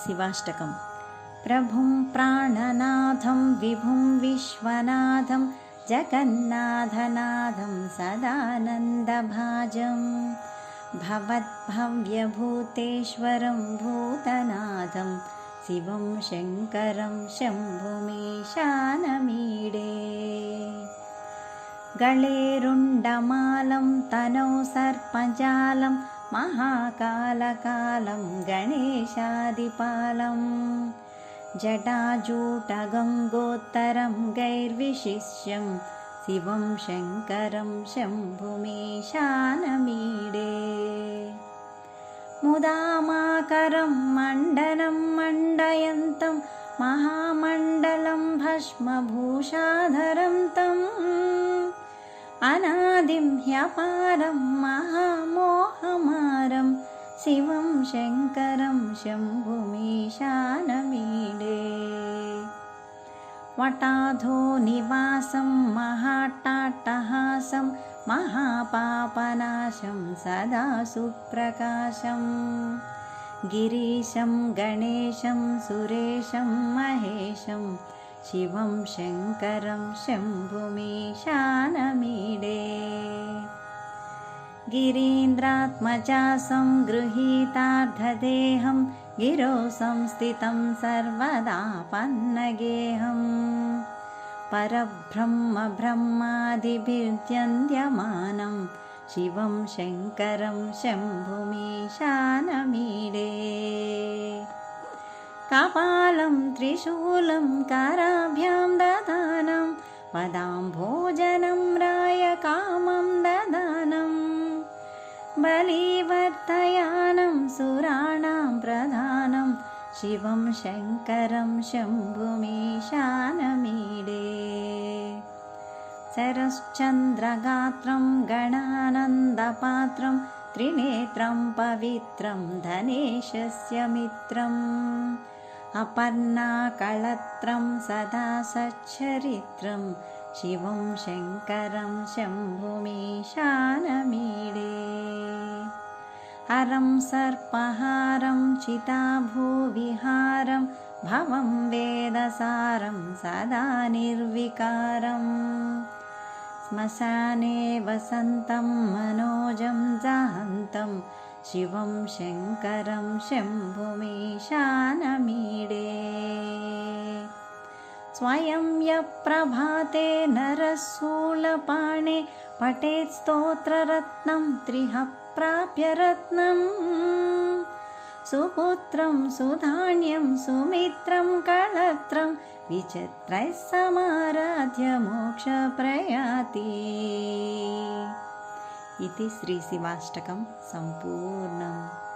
शिवाष्टकम्। प्रभुं प्राणनाथं विभुं विश्वनाथं जगन्नाथनाथं सदानन्दभाजं भवद्भव्यभूतेश्वरं भूतनाथं शिवं शङ्करं शम्भुमीशानमीडे। गळेरुण्डमालं तनौ सर्पजालं महाकालकालं गणेशादिपालं जटाजूटगङ्गोत्तरं गैर्विशिष्यं शिवं शङ्करं शम्भुमीशानमीडे। मुदामाकरं मण्डनं मण्डयन्तं महामण्डलं भस्मभूषाधरं तम् अनादिं ह्यपारं महामोहमारं शिवं शङ्करं शम्भुमीशानमीडे। वटाधो निवासं महाट्टाट्टहासं महापापनाशं सदा सुप्रकाशं गिरीशं गणेशं सुरेशं महेशं शिवं शङ्करं शम्भुमीशानमीडे। गिरीन्द्रात्मजासं गृहीतार्धदेहं गिरौ संस्थितं सर्वदापन्नगेहं परब्रह्म ब्रह्मादिभिर्वन्द्यमानं शिवं शङ्करं शम्भुमीशानमीडे। कपालं त्रिशूलं कराभ्यां ददानं पदाम्भोजनं रायकामं ददानं बलिवर्तयानं सुराणां प्रधानं शिवं शङ्करं शम्भुमीशानमीडे। सरश्चन्द्रगात्रं गणानन्दपात्रं त्रिनेत्रं पवित्रं धनेशस्य मित्रम् अपर्णाकळत्रं सदा सच्चरित्रं शिवं शङ्करं शम्भुमीशानमीडे। हरं सर्पहारं चिताभूविहारं भवं वेदसारं सदा निर्विकारं श्मशाने वसन्तं मनोजं जहन्तं शिवं शङ्करं शम्भुमीशानमीडे। स्वयं यप्रभाते नरशूलपाणे पठेत् स्तोत्ररत्नं त्रिह प्राप्य रत्नं सुपुत्रं सुधान्यं सुमित्रं कळत्रं विचित्रैः समाराध्य मोक्षप्रयाति। इति श्रीशिवाष्टकं सम्पूर्णम्।